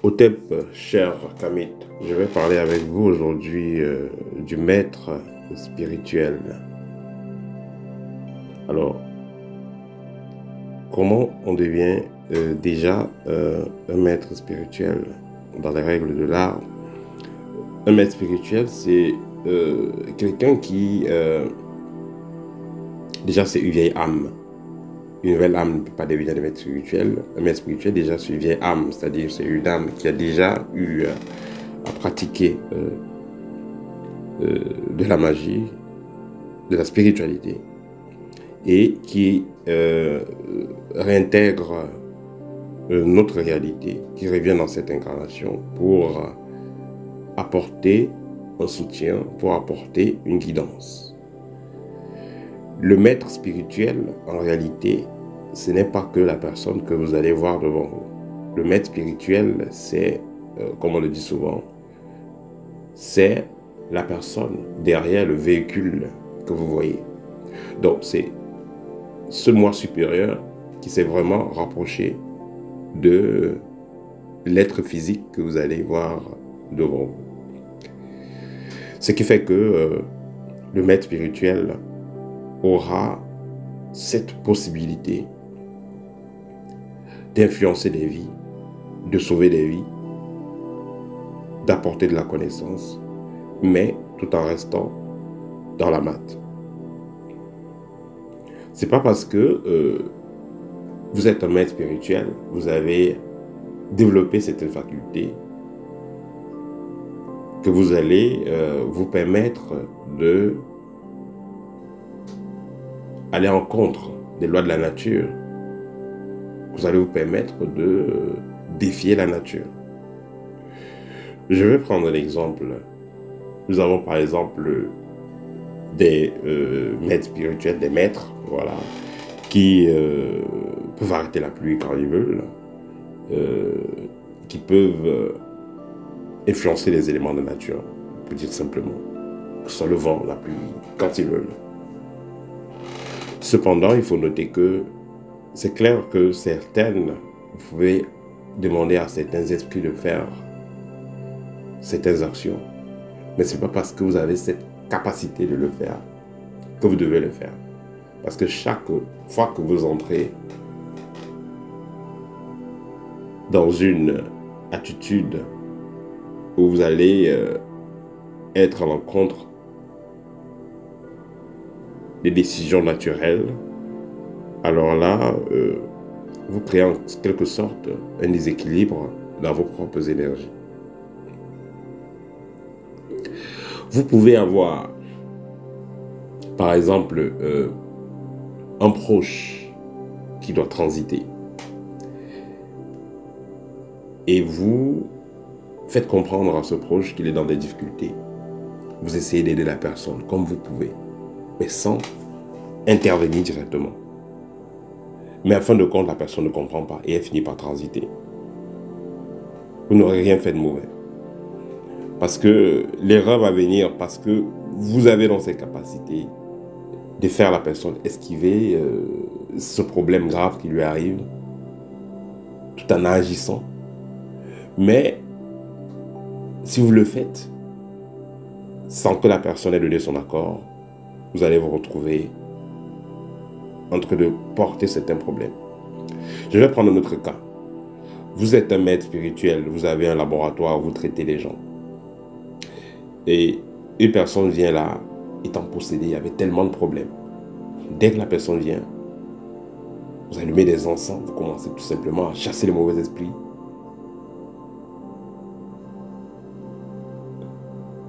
Otep, cher Kamit, je vais parler avec vous aujourd'hui du maître spirituel. Alors, comment on devient déjà un maître spirituel dans les règles de l'art? Un maître spirituel, c'est quelqu'un qui, déjà, c'est une vieille âme. Une nouvelle âme ne peut pas devenir un maître spirituel. Un maître spirituel, déjà, c'est une vieille âme, c'est-à-dire c'est une âme qui a déjà eu à pratiquer de la magie, de la spiritualité, et qui réintègre notre réalité, qui revient dans cette incarnation pour apporter un soutien, pour apporter une guidance. Le maître spirituel, en réalité, ce n'est pas que la personne que vous allez voir devant vous. Le maître spirituel, c'est, comme on le dit souvent, c'est la personne derrière le véhicule que vous voyez. Donc, c'est ce moi supérieur qui s'est vraiment rapproché de l'être physique que vous allez voir devant vous. Ce qui fait que le maître spirituel aura cette possibilité d'influencer des vies, de sauver des vies, d'apporter de la connaissance, mais tout en restant dans la maths. C'est pas parce que vous êtes un maître spirituel, vous avez développé certaines facultés, que vous allez vous permettre de aller en contre des lois de la nature. Vous allez vous permettre de défier la nature. Je vais prendre un exemple. Nous avons par exemple des maîtres spirituels, des maîtres, voilà, qui peuvent arrêter la pluie quand ils veulent, qui peuvent influencer les éléments de nature, on peut dire simplement, que ce soit le vent, la pluie, quand ils veulent. Cependant, il faut noter que c'est clair que vous pouvez demander à certains esprits de faire certaines actions, mais ce n'est pas parce que vous avez cette capacité de le faire que vous devez le faire. Parce que chaque fois que vous entrez dans une attitude où vous allez être à l'encontre des décisions naturelles, alors là, vous créez en quelque sorte un déséquilibre dans vos propres énergies. Vous pouvez avoir, par exemple, un proche qui doit transiter. Et vous faites comprendre à ce proche qu'il est dans des difficultés. Vous essayez d'aider la personne comme vous pouvez, mais sans intervenir directement. Mais en fin de compte, la personne ne comprend pas et elle finit par transiter. Vous n'aurez rien fait de mauvais. Parce que l'erreur va venir parce que vous avez dans ces capacités de faire la personne esquiver ce problème grave qui lui arrive tout en agissant. Mais si vous le faites sans que la personne ait donné son accord, vous allez vous retrouver en train de porter certains problèmes. Je vais prendre un autre cas. Vous êtes un maître spirituel, vous avez un laboratoire, vous traitez les gens. Et une personne vient là, étant possédée, avec tellement de problèmes. Dès que la personne vient, vous allumez des encens, vous commencez tout simplement à chasser les mauvais esprits.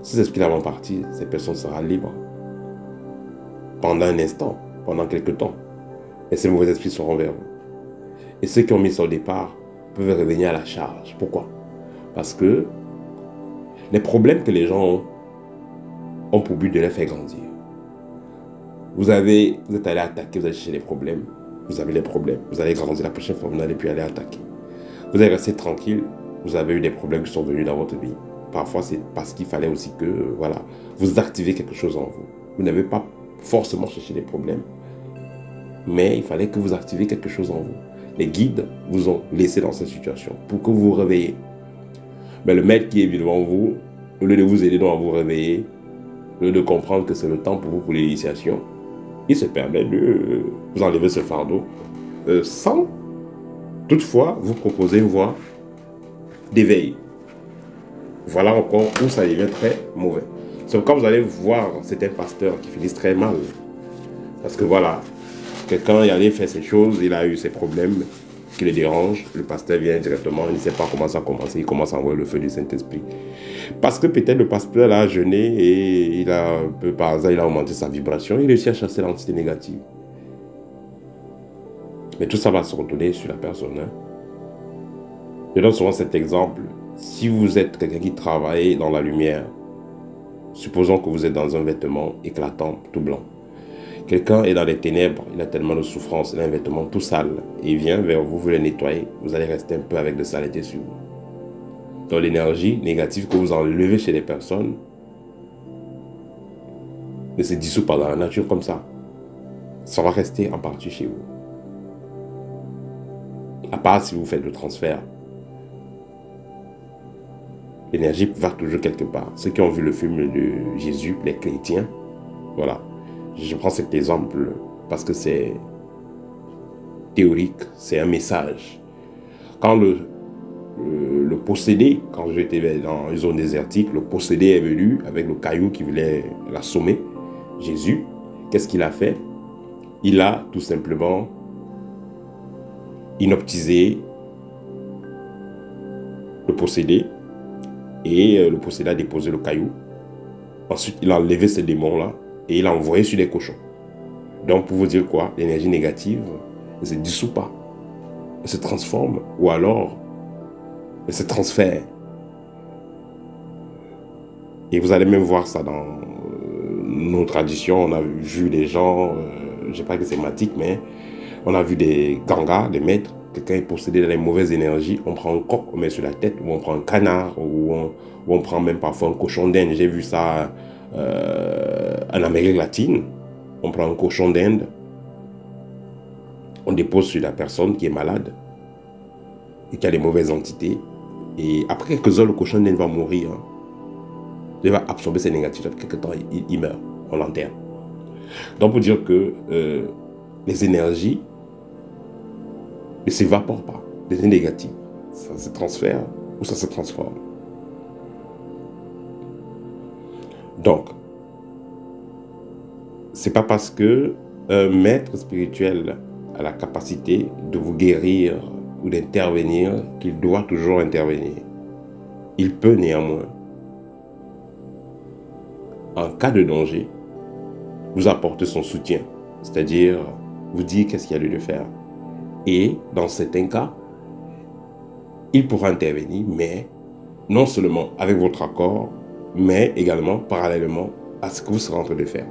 Ces esprits-là vont partir, cette personne sera libre. Pendant un instant, pendant quelques temps. Et ces mauvais esprits seront vers vous. Et ceux qui ont mis ça au départ peuvent revenir à la charge. Pourquoi? Parce que les problèmes que les gens ont pour but de les faire grandir. Vous êtes allé attaquer, vous allez chercher les problèmes. Vous avez les problèmes, vous allez grandir. La prochaine fois, vous n'allez plus aller attaquer. Vous allez rester tranquille, vous avez eu des problèmes qui sont venus dans votre vie. Parfois, c'est parce qu'il fallait aussi que, voilà, vous activez quelque chose en vous. Vous n'avez pas forcément cherché des problèmes, mais il fallait que vous activiez quelque chose en vous. Les guides vous ont laissé dans cette situation pour que vous vous réveillez. Mais le maître qui est devant vous, au lieu de vous aider donc à vous réveiller, au lieu de comprendre que c'est le temps pour vous pour l'initiation, il se permet de vous enlever ce fardeau sans toutefois vous proposer une voie d'éveil. Voilà encore où ça devient très mauvais. C'est quand vous allez voir certains pasteurs qui finissent très mal. Parce que voilà, quelqu'un est allé faire ces choses, il a eu ses problèmes qui le dérangent, le pasteur vient directement, il ne sait pas comment ça a commencé, il commence à envoyer le feu du Saint-Esprit. Parce que peut-être le pasteur a jeûné et il a, un peu par hasard, il a augmenté sa vibration, il réussit à chasser l'entité négative. Mais tout ça va se retourner sur la personne. Hein. Je donne souvent cet exemple. Si vous êtes quelqu'un qui travaille dans la lumière, supposons que vous êtes dans un vêtement éclatant, tout blanc. Quelqu'un est dans les ténèbres, il a tellement de souffrance, il a un vêtement tout sale, et il vient vers vous, vous le nettoyez, vous allez rester un peu avec de saleté sur vous. Donc l'énergie négative que vous enlevez chez les personnes ne se dissout pas dans la nature comme ça. Ça va rester en partie chez vous. À part si vous faites le transfert. L'énergie va toujours quelque part. Ceux qui ont vu le film de Jésus, les chrétiens, voilà. Je prends cet exemple parce que c'est théorique, c'est un message. Quand le possédé, quand j'étais dans une zone désertique, le possédé est venu avec le caillou qui voulait l'assommer, Jésus, qu'est-ce qu'il a fait? Il a tout simplement inoptisé le possédé et le possédé a déposé le caillou. Ensuite, il a enlevé ces démons-là et il a envoyé sur les cochons. Donc, pour vous dire quoi? L'énergie négative ne se dissout pas. Elle se transforme ou alors elle se transfère. Et vous allez même voir ça dans nos traditions. On a vu des gens, je ne sais pas que c'est matique, mais on a vu des gangas, des maîtres. Quelqu'un est possédé dans les mauvaises énergies. On prend un coq, on met sur la tête, ou on prend un canard, ou on prend même parfois un cochon d'Inde. J'ai vu ça en Amérique latine. On prend un cochon d'Inde, on dépose sur la personne qui est malade et qui a des mauvaises entités. Et après quelques heures, le cochon d'Inde va mourir. Hein. Il va absorber ses négatifs. Après quelques temps, il meurt. On l'enterre. Donc, pour dire que les énergies ne s'évaporent pas. Les énergies négatives, ça se transfère ou ça se transforme. Donc, c'est pas parce que un maître spirituel a la capacité de vous guérir ou d'intervenir qu'il doit toujours intervenir. Il peut néanmoins, en cas de danger, vous apporter son soutien, c'est-à-dire vous dire qu'est-ce qu'il y a lieu de faire. Et dans certains cas, il pourra intervenir, mais non seulement avec votre accord, mais également parallèlement à ce que vous serez en train de faire.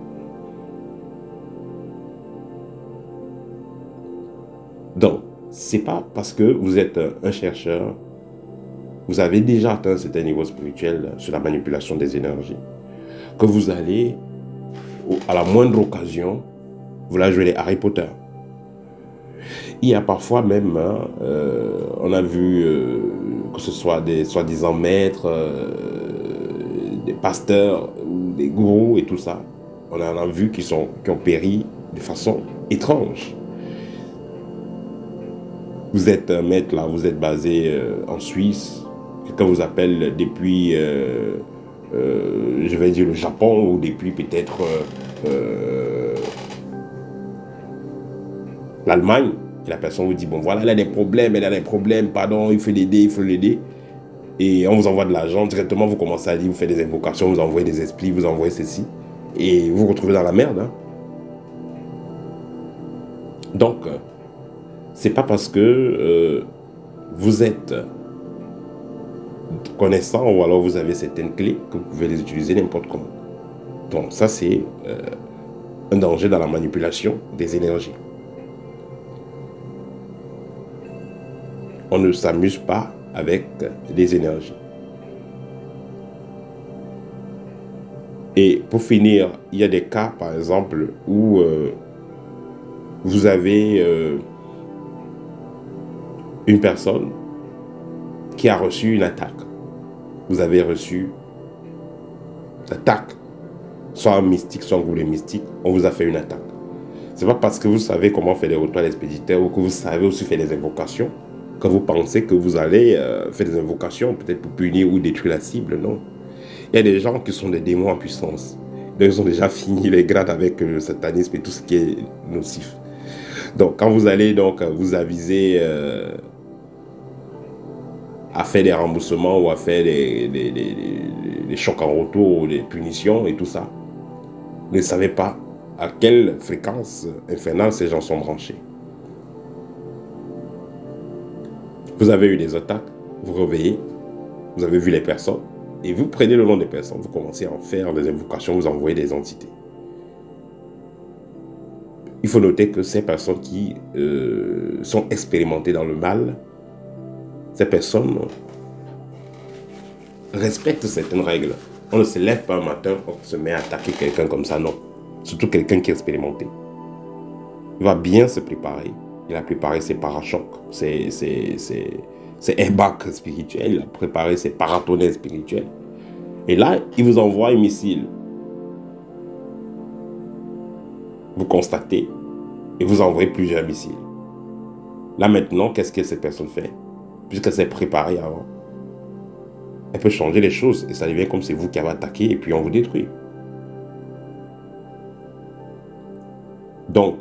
Donc, ce n'est pas parce que vous êtes un chercheur, vous avez déjà atteint un certain niveau spirituel sur la manipulation des énergies, que vous allez, à la moindre occasion, vous la jouez les Harry Potter. Il y a parfois même, on a vu que ce soit des soi-disant maîtres, des pasteurs, des gourous et tout ça, on en a vu qui ont péri de façon étrange. Vous êtes un maître là, vous êtes basé en Suisse, quelqu'un vous appelle depuis, je vais dire le Japon, ou depuis peut-être l'Allemagne, et la personne vous dit, bon voilà, elle a des problèmes, pardon, il faut l'aider. Et on vous envoie de l'argent, directement vous commencez à dire, vous faites des invocations, vous envoyez des esprits, vous envoyez ceci, et vous vous retrouvez dans la merde. Hein. Donc, c'est pas parce que vous êtes connaissant ou alors vous avez certaines clés que vous pouvez les utiliser n'importe comment. Donc ça c'est un danger dans la manipulation des énergies. On ne s'amuse pas avec les énergies. Et pour finir, il y a des cas par exemple où vous avez une personne qui a reçu une attaque. vous avez reçu l'attaque, soit un mystique, soit un groupe de mystiques, on vous a fait une attaque. C'est pas parce que vous savez comment faire des retours expéditeurs ou que vous savez aussi faire des invocations que vous pensez que vous allez faire des invocations peut-être pour punir ou détruire la cible, non. Il y a des gens qui sont des démons en puissance. Donc, ils ont déjà fini les grades avec le satanisme et tout ce qui est nocif. Donc, quand vous allez donc vous aviser à faire des remboursements ou à faire des chocs en retour ou des punitions et tout ça, vous ne savez pas à quelle fréquence infernale ces gens sont branchés. Vous avez eu des attaques, vous réveillez, vous avez vu les personnes, et vous prenez le nom des personnes, vous commencez à en faire des invocations, vous envoyez des entités. Il faut noter que ces personnes qui sont expérimentées dans le mal, ces personnes respectent certaines règles. On ne se lève pas un matin, on se met à attaquer quelqu'un comme ça, non. Surtout quelqu'un qui est expérimenté. Il va bien se préparer. Il a préparé ses parachocs, ses airbags spirituels, il a préparé ses paratonnerres spirituels. Et là, il vous envoie un missile. Vous constatez et vous envoyez plusieurs missiles. Là maintenant, qu'est-ce que cette personne fait? Puisqu'elle s'est préparée avant, elle peut changer les choses et ça devient comme c'est vous qui avez attaqué et puis on vous détruit. Donc,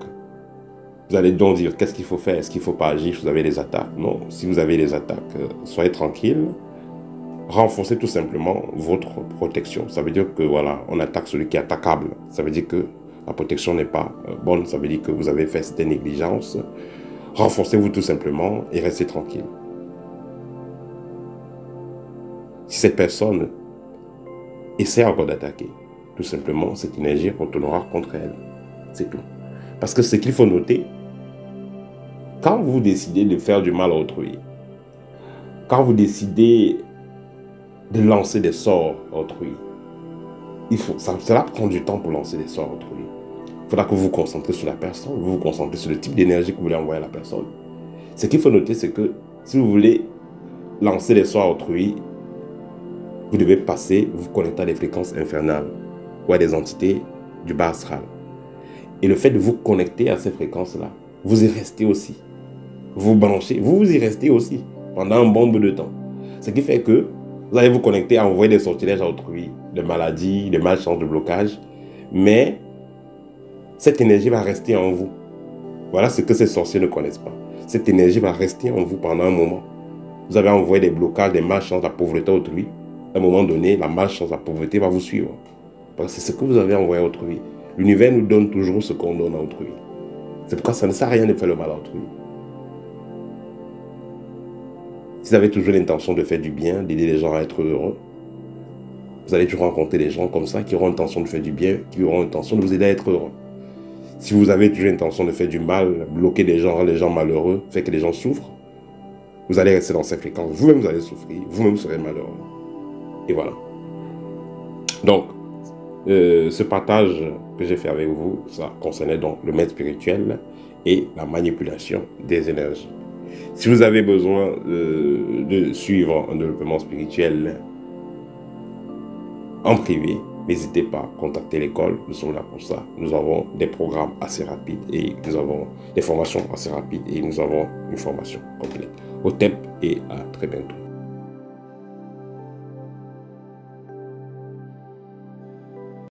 vous allez donc dire, qu'est-ce qu'il faut faire? Est-ce qu'il ne faut pas agir si vous avez des attaques? Non, si vous avez des attaques, soyez tranquille. Renforcez tout simplement votre protection. Ça veut dire que, voilà, on attaque celui qui est attaquable. Ça veut dire que la protection n'est pas bonne. Ça veut dire que vous avez fait cette négligence. Renforcez-vous tout simplement et restez tranquille. Si cette personne essaie encore d'attaquer, tout simplement, cette énergie retournera contre elle. C'est tout. Parce que ce qu'il faut noter, quand vous décidez de faire du mal à autrui, quand vous décidez de lancer des sorts à autrui, cela prend du temps pour lancer des sorts à autrui. Il faudra que vous vous concentrez sur la personne, vous vous concentrez sur le type d'énergie que vous voulez envoyer à la personne. Ce qu'il faut noter, c'est que si vous voulez lancer des sorts à autrui, vous devez vous connecter à des fréquences infernales ou à des entités du bas astral. Et le fait de vous connecter à ces fréquences-là, vous y restez aussi. Vous branchez, vous y restez aussi pendant un bon bout de temps. Ce qui fait que vous allez vous connecter à envoyer des sortilèges à autrui, de maladies, de malchance, de blocage. Mais cette énergie va rester en vous. Voilà ce que ces sorciers ne connaissent pas. Cette énergie va rester en vous pendant un moment. Vous avez envoyé des blocages, des malchances, la pauvreté à autrui. À un moment donné, la malchance, la pauvreté va vous suivre. Parce que c'est ce que vous avez envoyé à autrui. L'univers nous donne toujours ce qu'on donne à autrui. C'est pourquoi ça ne sert à rien de faire le mal à autrui. Si vous avez toujours l'intention de faire du bien, d'aider les gens à être heureux, vous allez toujours rencontrer des gens comme ça qui auront l'intention de faire du bien, qui auront l'intention de vous aider à être heureux. Si vous avez toujours l'intention de faire du mal, bloquer les gens malheureux, faire que les gens souffrent, vous allez rester dans ces fréquences. Vous-même, vous allez souffrir. Vous-même, vous serez malheureux. Et voilà. Donc, ce partage que j'ai fait avec vous, ça concernait donc le maître spirituel et la manipulation des énergies. Si vous avez besoin de suivre un développement spirituel en privé, n'hésitez pas à contacter l'école, nous sommes là pour ça. Nous avons des programmes assez rapides et nous avons des formations assez rapides et nous avons une formation complète. Au TEP et à très bientôt.